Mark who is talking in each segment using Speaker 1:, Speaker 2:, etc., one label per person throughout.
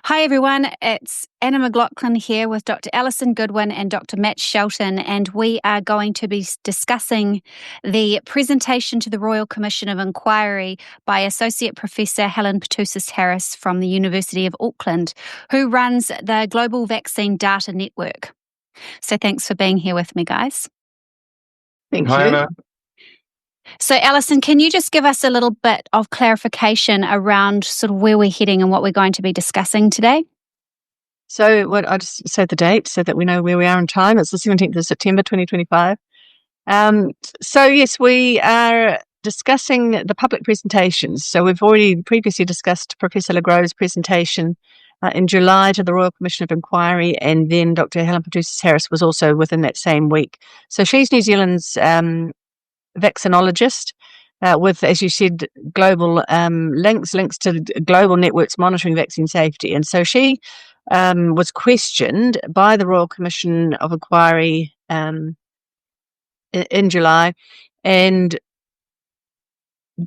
Speaker 1: Hi everyone, it's Anna McLoughlin here with Dr. Alison Goodwin and Dr. Matt Shelton, and we are going to be discussing the presentation to the Royal Commission of Inquiry by Associate Professor Helen Petousis-Harris from the University of Auckland, who runs the Global Vaccine Data Network. So thanks for being here with me, guys.
Speaker 2: Thank
Speaker 3: Hi,
Speaker 2: you.
Speaker 3: Anna.
Speaker 1: So Alison, can you just give us a little bit of clarification around sort of where we're heading and what we're going to be discussing today?
Speaker 2: So I'll just say the date so that we know where we are in time. It's the 17th of September 2025. So yes, we are discussing the public presentations. So we've already previously discussed Professor LeGros's presentation in July to the Royal Commission of Inquiry, and then Dr. Helen Petousis-Harris was also within that same week. So she's New Zealand's vaccinologist with, as you said, global links to global networks monitoring vaccine safety. And so she was questioned by the Royal Commission of Inquiry in July, and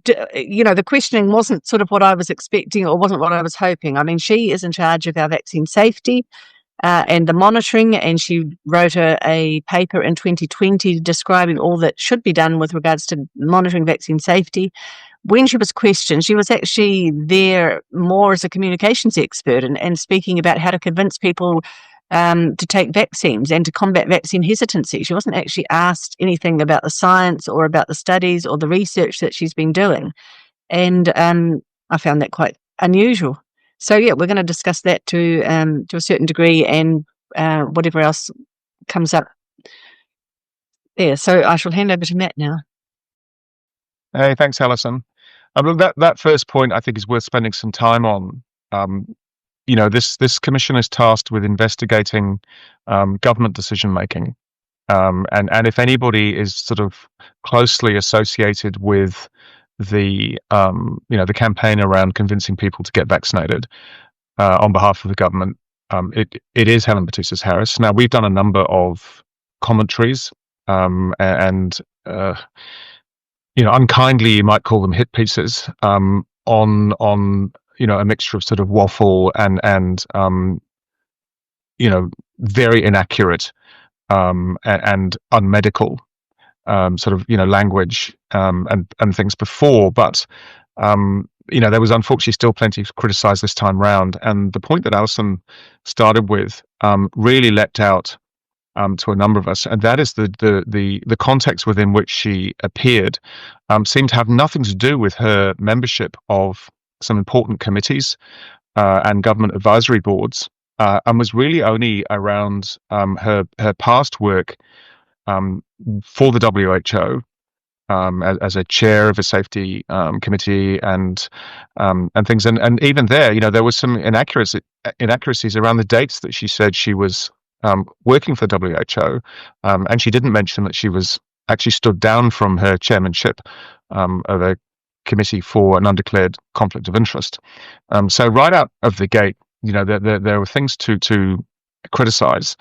Speaker 2: the questioning wasn't sort of what I was expecting or wasn't what I was hoping. I mean, she is in charge of our vaccine safety and the monitoring, and she wrote a paper in 2020 describing all that should be done with regards to monitoring vaccine safety. When she was questioned, she was actually there more as a communications expert and speaking about how to convince people to take vaccines and to combat vaccine hesitancy. She wasn't actually asked anything about the science or about the studies or the research that she's been doing. And I found that quite unusual. So yeah, we're going to discuss that to a certain degree, and whatever else comes up there. So I shall hand over to Matt now.
Speaker 3: Hey, thanks, Alison. Look, that first point I think is worth spending some time on. This commission is tasked with investigating government decision making, and if anybody is sort of closely associated with the campaign around convincing people to get vaccinated on behalf of the government, it is Helen Petousis-Harris. Now, we've done a number of commentaries, and unkindly you might call them hit pieces, on a mixture of sort of waffle and very inaccurate and unmedical sort of language and things before, but there was unfortunately still plenty to criticize this time round. And the point that Alison started with really leapt out to a number of us, and that is the context within which she appeared seemed to have nothing to do with her membership of some important committees and government advisory boards, and was really only around her past work for the WHO as a chair of a safety committee and things, and even there was some inaccuracies around the dates that she said she was working for the WHO, and she didn't mention that she was actually stood down from her chairmanship of a committee for an undeclared conflict of interest. So right out of the gate, there were things to criticize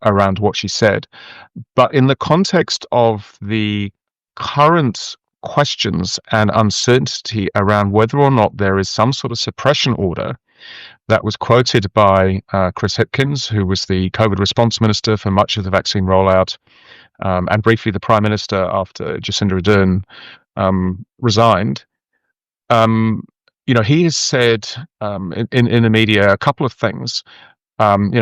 Speaker 3: around what she said, but in the context of the current questions and uncertainty around whether or not there is some sort of suppression order that was quoted by Chris Hipkins, who was the COVID response minister for much of the vaccine rollout, and briefly the Prime Minister after Jacinda Ardern resigned. He has said in the media a couple of things.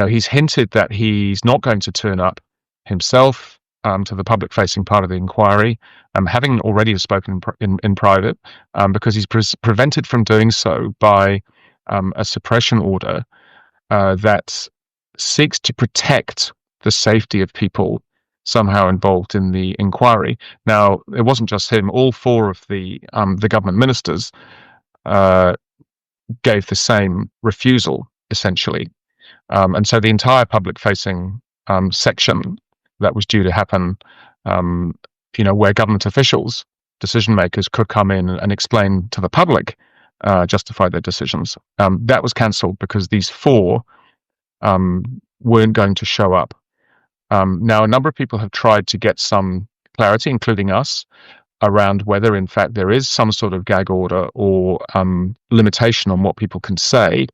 Speaker 3: He's hinted that he's not going to turn up himself to the public-facing part of the inquiry, having already spoken in private, because he's prevented from doing so by a suppression order that seeks to protect the safety of people somehow involved in the inquiry. Now, it wasn't just him. All four of the government ministers gave the same refusal, essentially. And so the entire public-facing section that was due to happen, where government officials, decision makers, could come in and explain to the public, justify their decisions, that was cancelled because these four weren't going to show up. Now, a number of people have tried to get some clarity, including us, around whether, in fact, there is some sort of gag order or limitation on what people can say.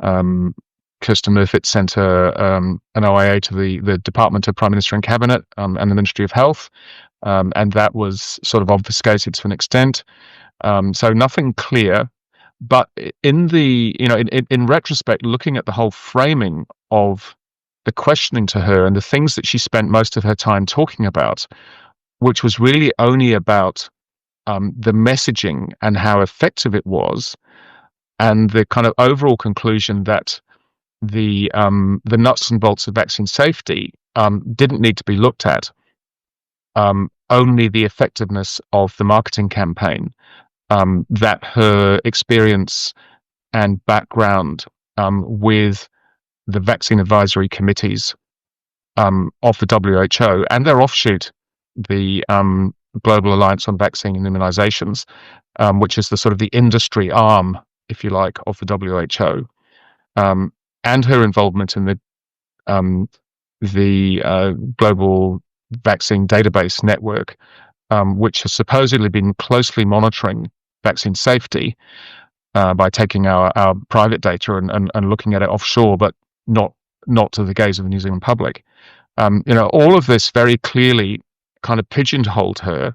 Speaker 3: Kirsten Murfitt sent an OIA to the Department of Prime Minister and Cabinet and the Ministry of Health, and that was sort of obfuscated to an extent. So nothing clear. But in retrospect, looking at the whole framing of the questioning to her and the things that she spent most of her time talking about, which was really only about the messaging and how effective it was, and the kind of overall conclusion that the nuts and bolts of vaccine safety didn't need to be looked at. Only the effectiveness of the marketing campaign, that her experience and background with the vaccine advisory committees of the WHO and their offshoot, the Global Alliance on Vaccine and Immunizations, which is the sort of the industry arm, if you like, of the WHO, and her involvement in the Global Vaccine Database Network, which has supposedly been closely monitoring vaccine safety by taking our private data and looking at it offshore, but not to the gaze of the New Zealand public. All of this very clearly kind of pigeonholed her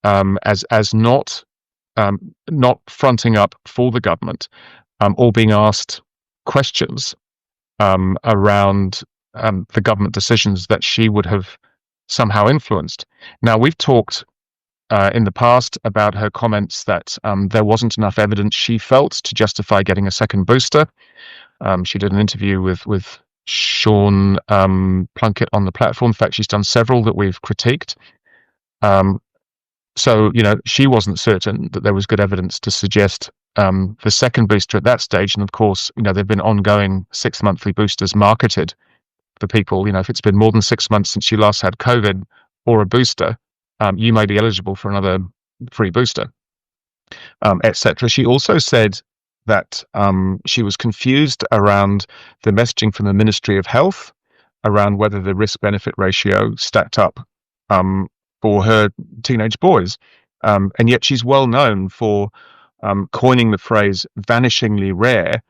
Speaker 3: as not fronting up for the government, or being asked questions around the government decisions that she would have somehow influenced. Now, we've talked in the past about her comments that there wasn't enough evidence, she felt, to justify getting a second booster. She did an interview with Sean Plunkett on the platform. In fact, she's done several that we've critiqued. So, she wasn't certain that there was good evidence to suggest the second booster at that stage. And of course, there've been ongoing 6-monthly boosters marketed for people. If it's been more than 6 months since you last had COVID or a booster, you may be eligible for another free booster, etc. She also said that she was confused around the messaging from the Ministry of Health around whether the risk-benefit ratio stacked up for her teenage boys. And yet she's well known for coining the phrase vanishingly rare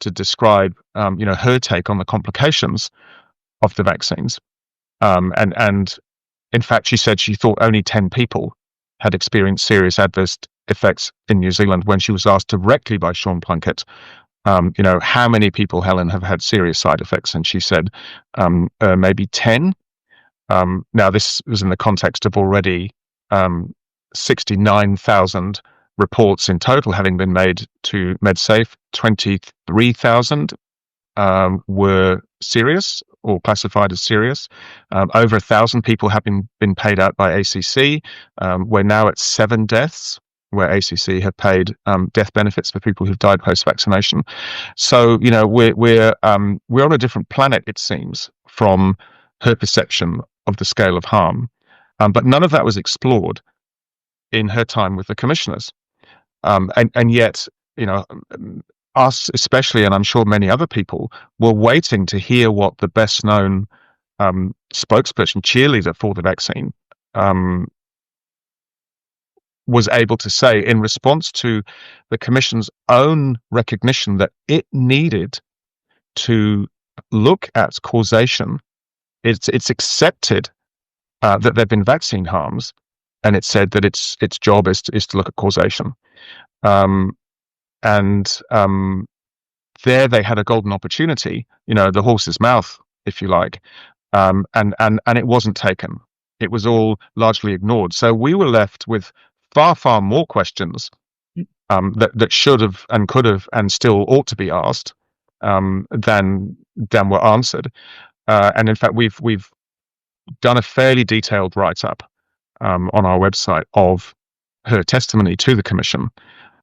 Speaker 3: to describe her take on the complications of the vaccines. And in fact, she said she thought only 10 people had experienced serious adverse effects in New Zealand when she was asked directly by Sean Plunkett, how many people, Helen, have had serious side effects? And she said maybe 10. Now, this was in the context of already 69,000 reports in total having been made to MedSafe. 23,000 were serious or classified as serious. Over 1,000 people have been paid out by ACC. We're now at 7 deaths where ACC have paid death benefits for people who've died post-vaccination. So, we're on a different planet, it seems, from her perception of the scale of harm. But none of that was explored in her time with the commissioners. And yet, us especially, and I'm sure many other people, were waiting to hear what the best known spokesperson, cheerleader for the vaccine, was able to say in response to the Commission's own recognition that it needed to look at causation. It's accepted that there have been vaccine harms, and it said that its job is to look at causation. There they had a golden opportunity, the horse's mouth, if you like, and it wasn't taken. It was all largely ignored. So we were left with far, far more questions that should have and could have and still ought to be asked than were answered. And in fact, we've done a fairly detailed write-up on our website of her testimony to the Commission.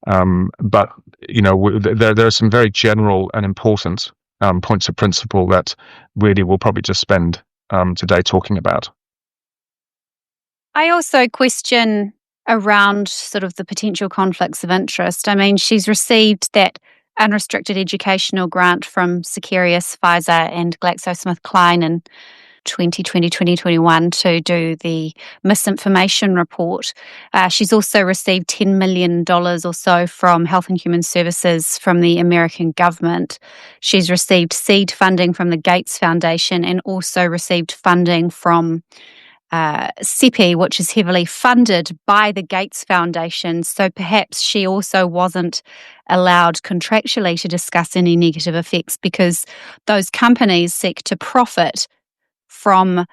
Speaker 3: But there are some very general and important points of principle that really we'll probably just spend today talking about.
Speaker 1: I also question around sort of the potential conflicts of interest. I mean, she's received that unrestricted educational grant from Securius, Pfizer, and GlaxoSmithKline in 2020-2021 to do the misinformation report. She's also received $10 million or so from Health and Human Services from the American government. She's received seed funding from the Gates Foundation and also received funding from CEPI, which is heavily funded by the Gates Foundation. So perhaps she also wasn't allowed contractually to discuss any negative effects because those companies seek to profit from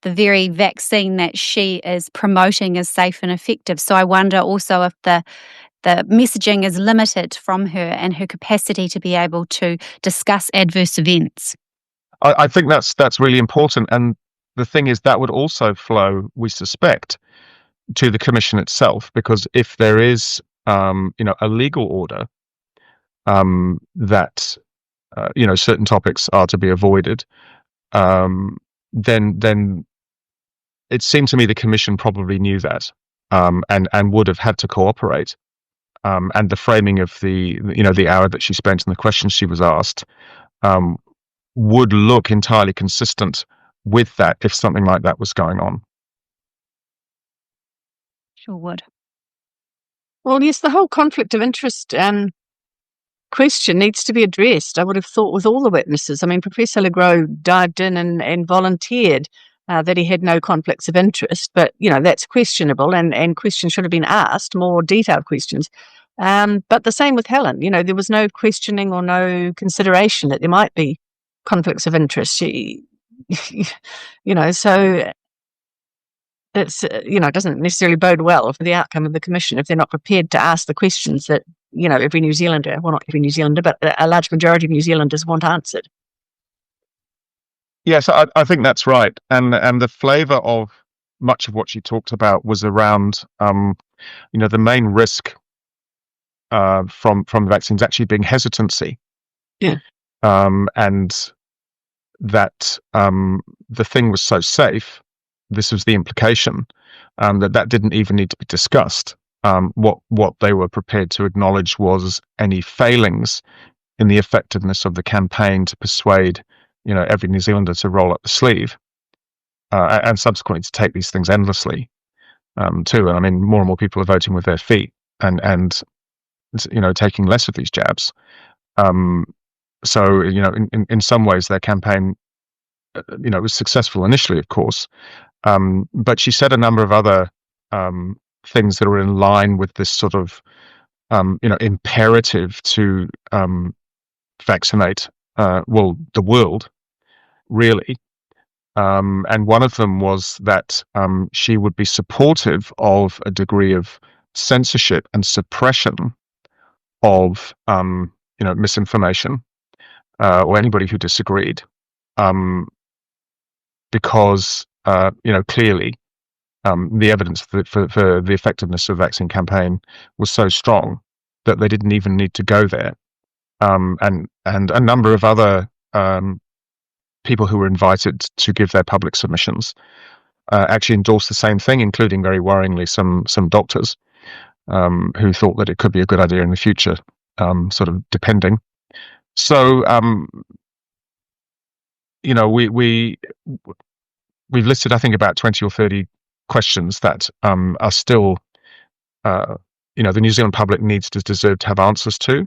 Speaker 1: the very vaccine that she is promoting as safe and effective. So I wonder also if the messaging is limited from her and her capacity to be able to discuss adverse events.
Speaker 3: I think that's really important. And the thing is, that would also flow, we suspect, to the commission itself, because if there is, a legal order that certain topics are to be avoided, then it seemed to me the commission probably knew that, and would have had to cooperate. And the framing of the hour that she spent and the questions she was asked would look entirely consistent with that if something like that was going on.
Speaker 1: Sure would.
Speaker 2: Well, yes, the whole conflict of interest question needs to be addressed, I would have thought, with all the witnesses. I mean, Professor Legros dived in and volunteered that he had no conflicts of interest, but, that's questionable, and questions should have been asked, more detailed questions. But the same with Helen. There was no questioning or no consideration that there might be conflicts of interest. So it's, doesn't necessarily bode well for the outcome of the commission if they're not prepared to ask the questions that, every New Zealander, well, not every New Zealander, but a large majority of New Zealanders want answered.
Speaker 3: Yes, I think that's right. And the flavour of much of what she talked about was around, the main risk from the vaccines actually being hesitancy.
Speaker 2: Yeah.
Speaker 3: And that the thing was so safe, this was the implication, that didn't even need to be discussed. What they were prepared to acknowledge was any failings in the effectiveness of the campaign to persuade, every New Zealander to roll up the sleeve, and subsequently to take these things endlessly, too. And I mean, more and more people are voting with their feet and taking less of these jabs. So, in some ways, their campaign, was successful initially, of course. But she said a number of other things that are in line with this sort of, imperative to vaccinate, the world, really. And one of them was that she would be supportive of a degree of censorship and suppression of, misinformation, or anybody who disagreed, because, clearly the evidence for the effectiveness of the vaccine campaign was so strong that they didn't even need to go there. And a number of other people who were invited to give their public submissions actually endorsed the same thing, including, very worryingly, some doctors who thought that it could be a good idea in the future, sort of depending. So, we've listed, I think, about 20 or 30 questions that are still, the New Zealand public deserve to have answers to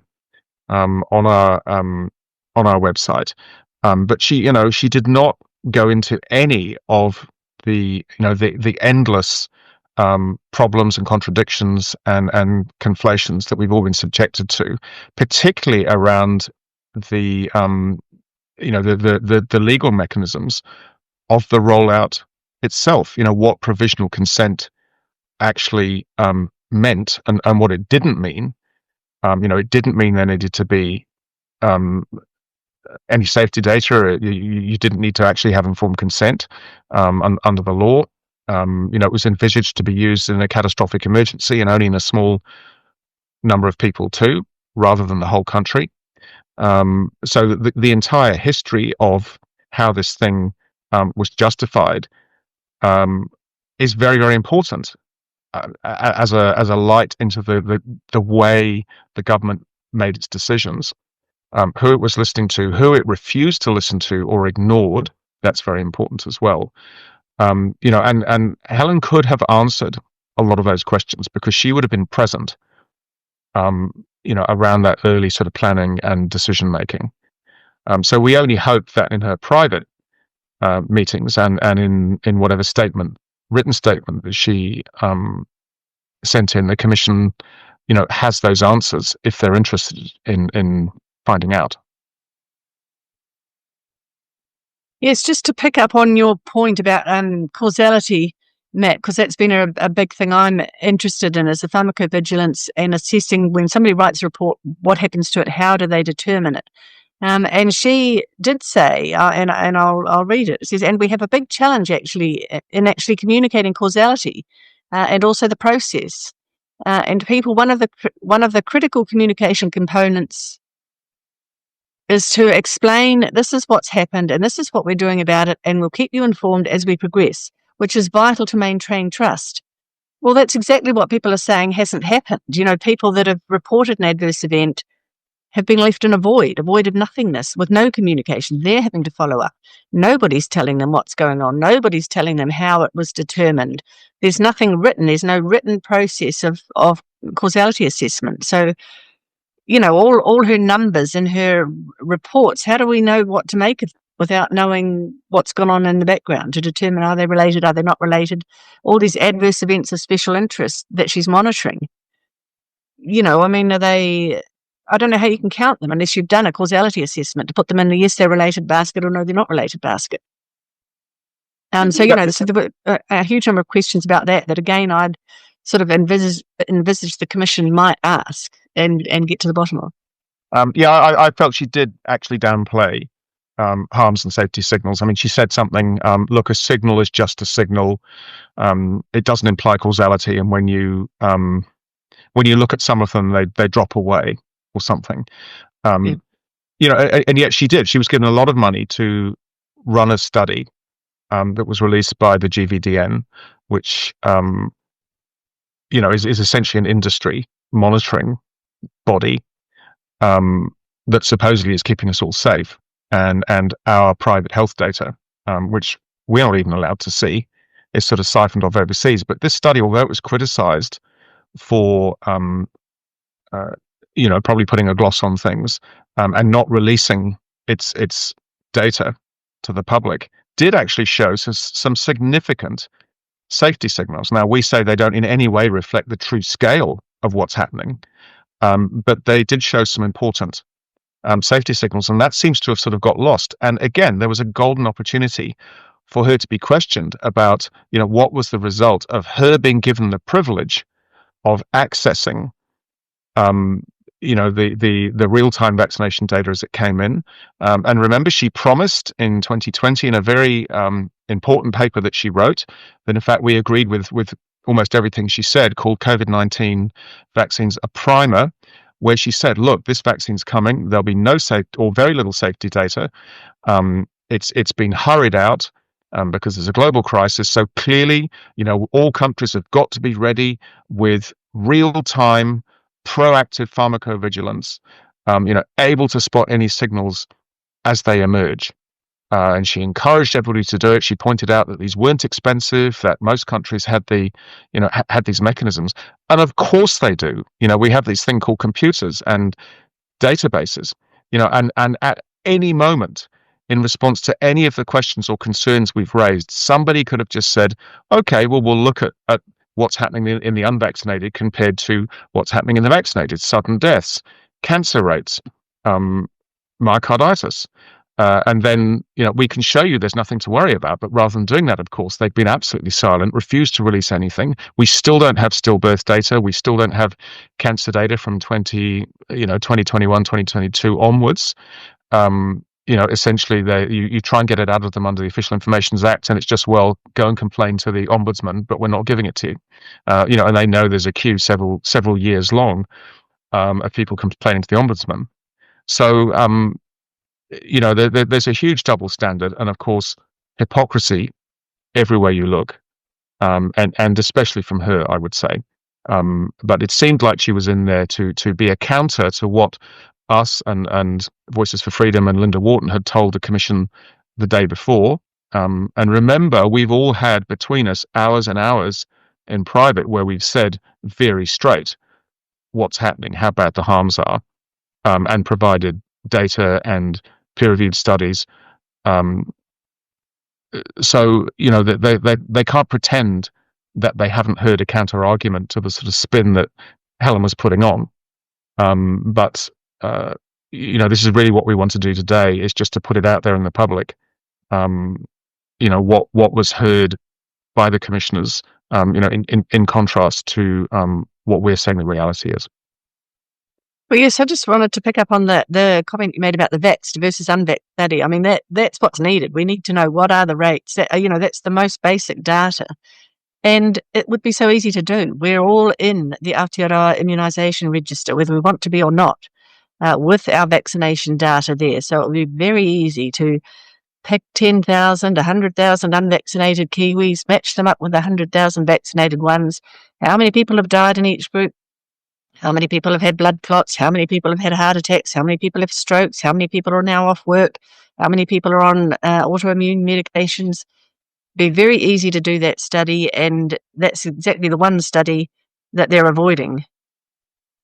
Speaker 3: on our website. But she did not go into any of the endless problems and contradictions and conflations that we've all been subjected to, particularly around the legal mechanisms of the rollout itself. What provisional consent actually meant and what it didn't mean. It didn't mean there needed to be any safety data. You didn't need to actually have informed consent under the law. It was envisaged to be used in a catastrophic emergency and only in a small number of people too, rather than the whole country. So the entire history of how this thing was justified is very, very important as a light into the way the government made its decisions, who it was listening to, who it refused to listen to or ignored. that's very important as well. And Helen could have answered a lot of those questions because she would have been present, around that early sort of planning and decision making. So we only hope that in her private meetings and in whatever written statement that she sent in, the Commission, has those answers if they're interested in finding out.
Speaker 2: Yes, just to pick up on your point about causality, Matt, because that's been a big thing I'm interested in, is the pharmacovigilance and assessing when somebody writes a report, what happens to it, how do they determine it? And she did say, and I'll read it. It says, and we have a big challenge in communicating causality and also the process. And people, one of the critical communication components is to explain, this is what's happened and this is what we're doing about it, and we'll keep you informed as we progress, which is vital to maintain trust. Well, that's exactly what people are saying hasn't happened. People that have reported an adverse event have been left in a void of nothingness with no communication. They're having to follow up. Nobody's telling them what's going on. Nobody's telling them how it was determined. There's nothing written. There's no written process of causality assessment. So, all her numbers and her reports, how do we know what to make of them without knowing what's gone on in the background to determine, are they related, are they not related? All these adverse events of special interest that she's monitoring. Are they... I don't know how you can count them unless you've done a causality assessment to put them in the yes, they're related basket or no, they're not related basket. So, there's a huge number of questions about that again, I'd sort of envisage the Commission might ask and get to the bottom of.
Speaker 3: I felt she did actually downplay harms and safety signals. I mean, she said something, look, a signal is just a signal. It doesn't imply causality. And when you look at some of them, they drop away or something. And yet she did. She was given a lot of money to run a study that was released by the GVDN, which is essentially an industry monitoring body that supposedly is keeping us all safe, and our private health data, which we're not even allowed to see, is sort of siphoned off overseas. But this study, although it was criticised for probably putting a gloss on things and not releasing its data to the public, did actually show some significant safety signals. Now, we say they don't in any way reflect the true scale of what's happening, but they did show some important safety signals, and that seems to have sort of got lost. And again, there was a golden opportunity for her to be questioned about, what was the result of her being given the privilege of accessing the real-time vaccination data as it came in. And remember, she promised in 2020 in a very important paper that she wrote, that in fact we agreed with almost everything she said, called COVID-19 Vaccines a Primer, where she said, look, this vaccine's coming, there'll be no safe or very little safety data. It's been hurried out because there's a global crisis. So clearly, all countries have got to be ready with real-time proactive pharmacovigilance, able to spot any signals as they emerge. And she encouraged everybody to do it. She pointed out that these weren't expensive, that most countries had had these mechanisms. And of course they do. We have these thing called computers and databases, and at any moment in response to any of the questions or concerns we've raised, somebody could have just said, okay, well, we'll look at what's happening in the unvaccinated compared to what's happening in the vaccinated. Sudden deaths, cancer rates, myocarditis. And then, we can show you there's nothing to worry about. But rather than doing that, of course, they've been absolutely silent, refused to release anything. We still don't have stillbirth data. We still don't have cancer data from 2021, 2022 onwards. Essentially, you try and get it out of them under the Official Information Act, and it's just, well, go and complain to the Ombudsman, but we're not giving it to you. And they know there's a queue several years long of people complaining to the Ombudsman. So, there's a huge double standard, and of course, hypocrisy everywhere you look, and especially from her, I would say. But it seemed like she was in there to be a counter to what us and Voices for Freedom and Linda Wharton had told the Commission the day before, And remember, we've all had between us hours and hours in private where we've said very straight what's happening, how bad the harms are, and provided data and peer-reviewed studies. So, they can't pretend that they haven't heard a counter-argument to the sort of spin that Helen was putting on. But this is really what we want to do today, is just to put it out there in the public. What was heard by the commissioners, in contrast to what we're saying the reality is.
Speaker 2: Well, yes, I just wanted to pick up on the comment you made about the vaxxed versus unvaxxed study. I mean, that's what's needed. We need to know what are the rates. That's the most basic data. And it would be so easy to do. We're all in the Aotearoa immunisation register, whether we want to be or not, with our vaccination data there. So it would be very easy to pick 10,000, 100,000 unvaccinated Kiwis, match them up with 100,000 vaccinated ones. How many people have died in each group? How many people have had blood clots? How many people have had heart attacks? How many people have strokes? How many people are now off work? How many people are on autoimmune medications? Be very easy to do that study, and that's exactly the one study that they're avoiding.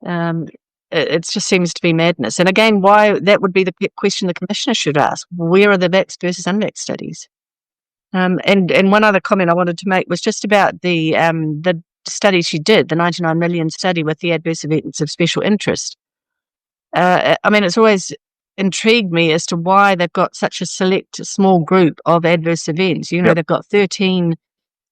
Speaker 2: It just seems to be madness. And again, why that would be the question the commissioner should ask: where are the vax versus unvax studies? And one other comment I wanted to make was just about the study she did, the 99 million study with the adverse events of special interest. It's always intrigued me as to why they've got such a select small group of adverse events.
Speaker 3: Yep.
Speaker 2: They've got 13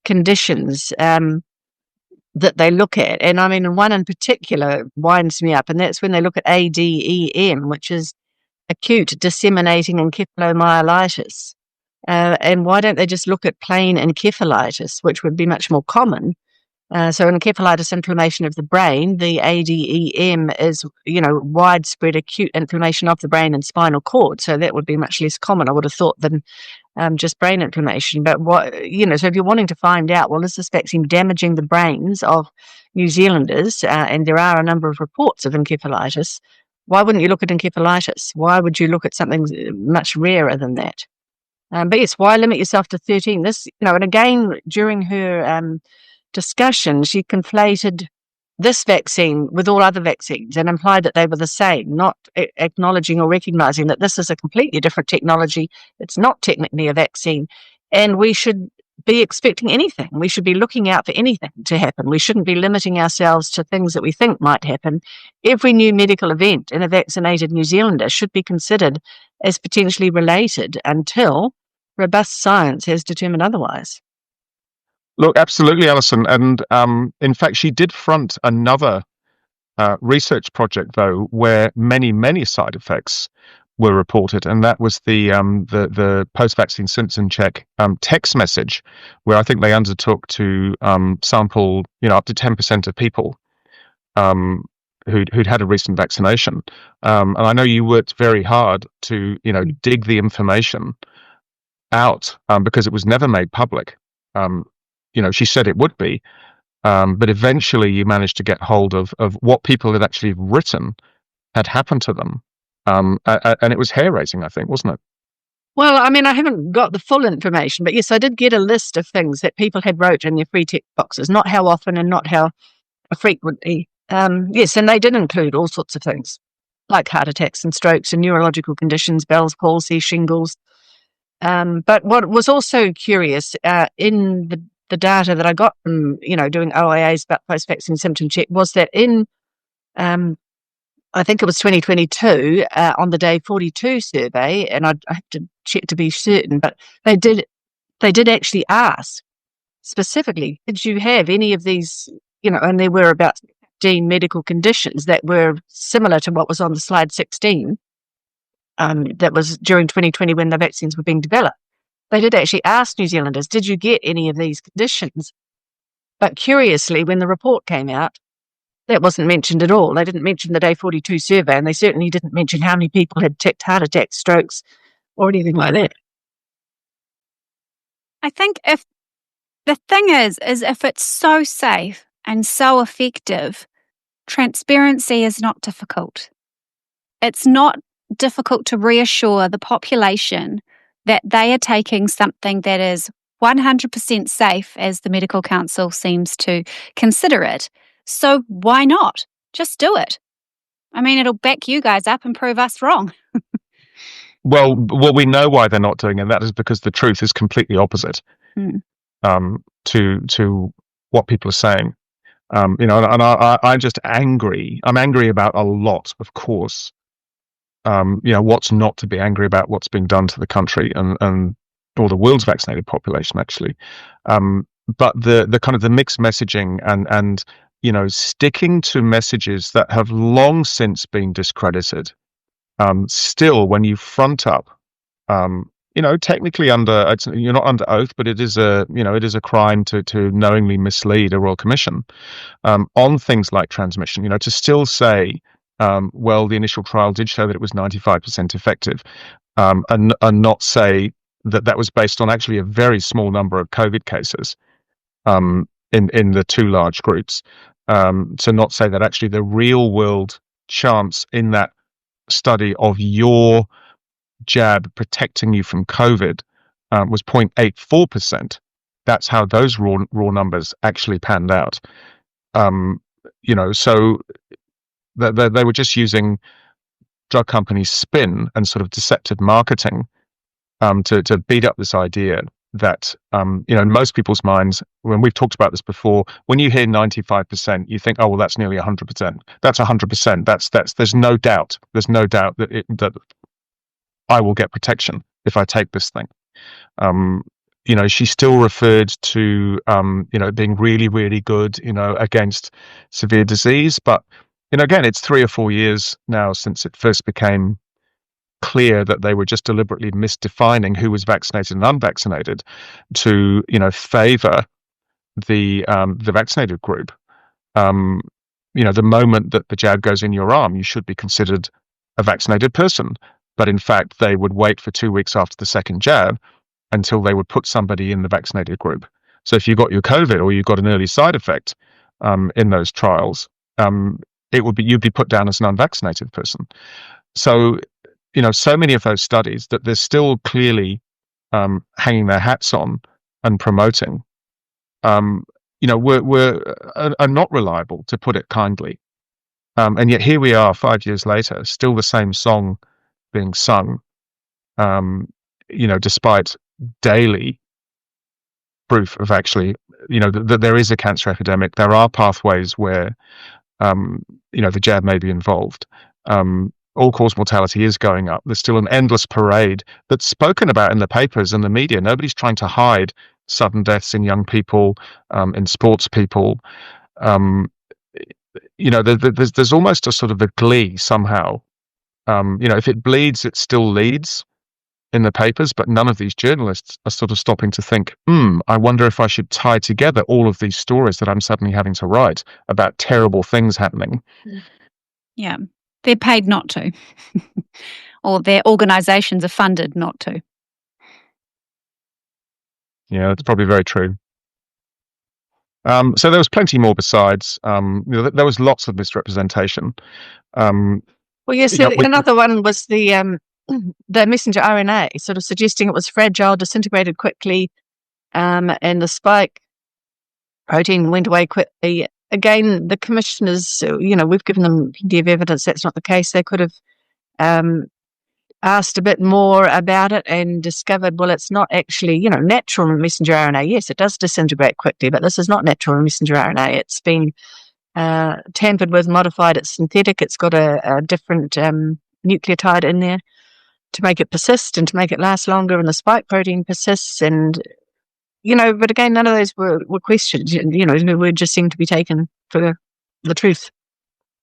Speaker 2: conditions that they look at. And one in particular winds me up, and that's when they look at ADEM, which is acute disseminating encephalomyelitis. And why don't they just look at plain encephalitis, which would be much more common? So encephalitis, inflammation of the brain. The ADEM is, widespread acute inflammation of the brain and spinal cord. So that would be much less common, I would have thought, than just brain inflammation. But so if you're wanting to find out, well, is this vaccine damaging the brains of New Zealanders? And there are a number of reports of encephalitis. Why wouldn't you look at encephalitis? Why would you look at something much rarer than that? But yes, why limit yourself to 13? This, and again, during her discussion, she conflated this vaccine with all other vaccines and implied that they were the same, not acknowledging or recognizing that this is a completely different technology. It's not technically a vaccine, and we should be expecting anything. We should be looking out for anything to happen. We shouldn't be limiting ourselves to things that we think might happen. Every new medical event in a vaccinated New Zealander should be considered as potentially related until robust science has determined otherwise.
Speaker 3: Look, absolutely, Alison. And in fact, she did front another research project, though, where many, many side effects were reported, and that was the post-vaccine symptom check text message, where I think they undertook to sample up to 10% of people who'd had a recent vaccination. And I know you worked very hard to dig the information out because it was never made public. She said it would be, but eventually you managed to get hold of what people had actually written had happened to them. And it was hair-raising, I think, wasn't it?
Speaker 2: Well, I haven't got the full information, but yes, I did get a list of things that people had wrote in their free text boxes, not how often and not how frequently. Yes, and they did include all sorts of things, like heart attacks and strokes and neurological conditions, Bell's palsy, shingles. But what was also curious in the data that I got from, doing OIAs about post-vaccine symptom check was that in, I think it was 2022, on the day 42 survey, and I have to check to be certain, but they did actually ask specifically, did you have any of these, and there were about 15 medical conditions that were similar to what was on the slide 16, that was during 2020 when the vaccines were being developed. They did actually ask New Zealanders, did you get any of these conditions? But curiously, when the report came out, that wasn't mentioned at all. They didn't mention the day 42 survey, and they certainly didn't mention how many people had ticked heart attacks, strokes, or anything like that.
Speaker 1: I think if the thing is if it's so safe and so effective, transparency is not difficult. It's not difficult to reassure the population that they are taking something that is 100% safe, as the Medical Council seems to consider it. So why not? Just do it. I mean, it'll back you guys up and prove us wrong.
Speaker 3: Well, we know why they're not doing it, and that is because the truth is completely opposite to what people are saying. And I'm just angry. I'm angry about a lot, of course. What's not to be angry about? What's being done to the country and or the world's vaccinated population, actually. But the kind of the mixed messaging and sticking to messages that have long since been discredited. Still, when you front up, technically you're not under oath, but it is a crime to knowingly mislead a Royal Commission on things like transmission. To still say, well, the initial trial did show that it was 95% effective, and not say that was based on actually a very small number of COVID cases in the two large groups. To not say that actually the real world chance in that study of your jab protecting you from COVID was 0.84%. That's how those raw numbers actually panned out. So they were just using drug companies' spin and sort of deceptive marketing to beat up this idea that in most people's minds, when we've talked about this before, when you hear 95%, you think, oh well, that's nearly 100%. That's 100%. That's there's no doubt. There's no doubt that I will get protection if I take this thing. She still referred to being really, really good, against severe disease. But again, it's 3 or 4 years now since it first became clear that they were just deliberately misdefining who was vaccinated and unvaccinated to favor the vaccinated group. The moment that the jab goes in your arm, you should be considered a vaccinated person. But in fact, they would wait for 2 weeks after the second jab until they would put somebody in the vaccinated group. So if you got your COVID or you got an early side effect in those trials, you'd be put down as an unvaccinated person. So so many of those studies that they're still clearly hanging their hats on and promoting, are not reliable, to put it kindly. And yet here we are 5 years later, still the same song being sung, despite daily proof of actually, that there is a cancer epidemic. There are pathways where, the jab may be involved. All-cause mortality is going up. There's still an endless parade that's spoken about in the papers and the media. Nobody's trying to hide sudden deaths in young people, in sports people. There's almost a sort of a glee somehow. If it bleeds, it still leads in the papers, but none of these journalists are sort of stopping to think, I wonder if I should tie together all of these stories that I'm suddenly having to write about terrible things happening.
Speaker 1: Yeah. They're paid not to, or their organisations are funded not to.
Speaker 3: Yeah, that's probably very true. So there was plenty more besides. There was lots of misrepresentation.
Speaker 2: Well, yes, another one was the messenger RNA, sort of suggesting it was fragile, disintegrated quickly, and the spike protein went away quickly. Again, the commissioners, we've given them plenty of evidence that's not the case. They could have asked a bit more about it and discovered, well, it's not actually, natural messenger RNA. Yes, it does disintegrate quickly, but this is not natural messenger RNA. It's been tampered with, modified, it's synthetic. It's got a different nucleotide in there to make it persist and to make it last longer, and the spike protein persists. And but again, none of those were questioned. We just seemed to be taken for the truth.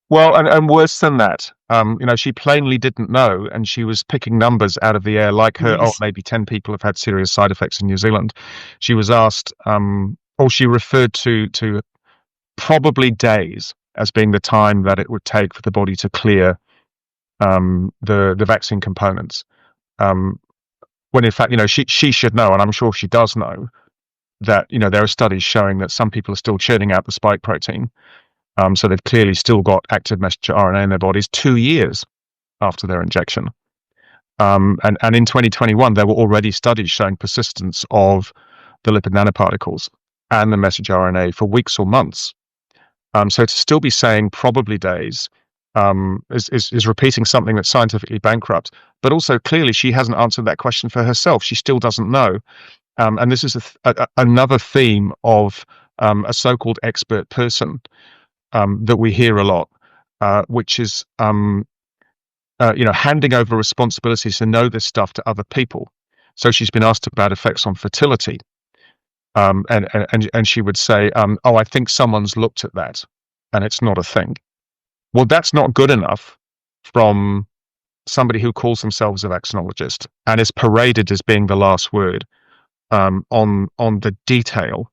Speaker 3: Well, and worse than that, she plainly didn't know, and she was picking numbers out of the air, like her.
Speaker 2: Yes.
Speaker 3: Oh, maybe 10 people have had serious side effects in New Zealand. She was asked, or she referred to probably days as being the time that it would take for the body to clear the vaccine components. When in fact, she should know, and I'm sure she does know, that there are studies showing that some people are still churning out the spike protein. So they've clearly still got active messenger RNA in their bodies 2 years after their injection. And in 2021, there were already studies showing persistence of the lipid nanoparticles and the messenger RNA for weeks or months. So to still be saying probably days is repeating something that's scientifically bankrupt. But also clearly she hasn't answered that question for herself. She still doesn't know. And this is another theme of a so-called expert person that we hear a lot, which is handing over responsibilities to know this stuff to other people. So she's been asked about effects on fertility, and she would say, "Oh, I think someone's looked at that, and it's not a thing." Well, that's not good enough from somebody who calls themselves a vaccinologist and is paraded as being the last word on the detail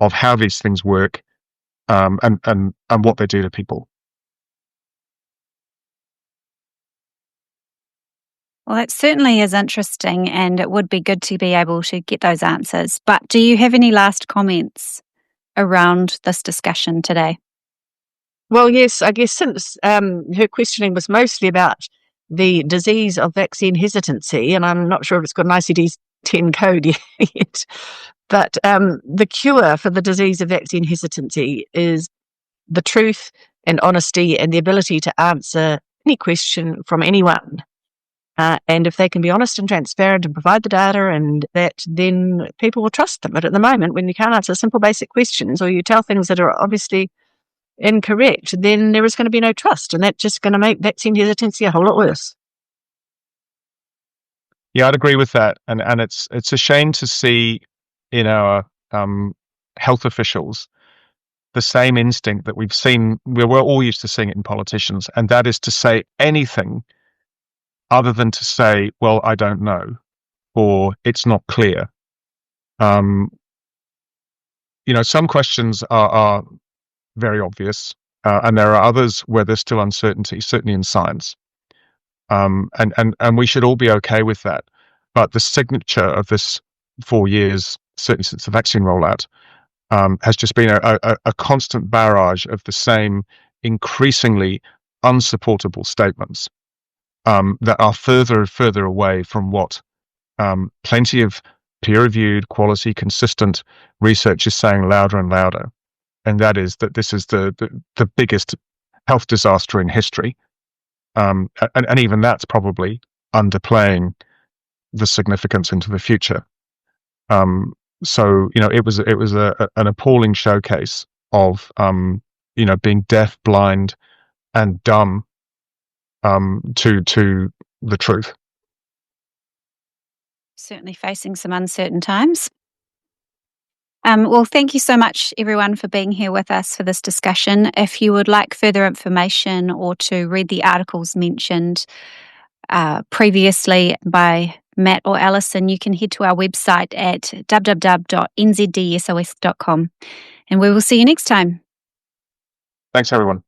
Speaker 3: of how these things work, and what they do to people.
Speaker 1: Well, it certainly is interesting, and it would be good to be able to get those answers. But do you have any last comments around this discussion today?
Speaker 2: Well, yes, I guess since her questioning was mostly about the disease of vaccine hesitancy, and I'm not sure if it's got an ICD-10 code yet, but the cure for the disease of vaccine hesitancy is the truth and honesty and the ability to answer any question from anyone. And if they can be honest and transparent and provide the data and that, then people will trust them. But at the moment, when you can't answer simple basic questions or you tell things that are obviously incorrect, then there is going to be no trust. And that's just going to make vaccine hesitancy a whole lot worse.
Speaker 3: Yeah, I'd agree with that. And it's a shame to see in our health officials the same instinct that we've seen. We're all used to seeing it in politicians, and that is to say anything other than to say, well, I don't know, or it's not clear. Some questions are very obvious, and there are others where there's still uncertainty, certainly in science. And we should all be okay with that. But the signature of this 4 years, certainly since the vaccine rollout, has just been a constant barrage of the same increasingly unsupportable statements that are further and further away from what plenty of peer-reviewed, quality, consistent research is saying louder and louder. And that is that this is the biggest health disaster in history. And even that's probably underplaying the significance into the future. So it was an appalling showcase of being deaf, blind, and dumb to the truth.
Speaker 1: Certainly facing some uncertain times. Well, thank you so much, everyone, for being here with us for this discussion. If you would like further information or to read the articles mentioned previously by Matt or Alison, you can head to our website at www.nzdsos.com. And we will see you next time.
Speaker 3: Thanks, everyone.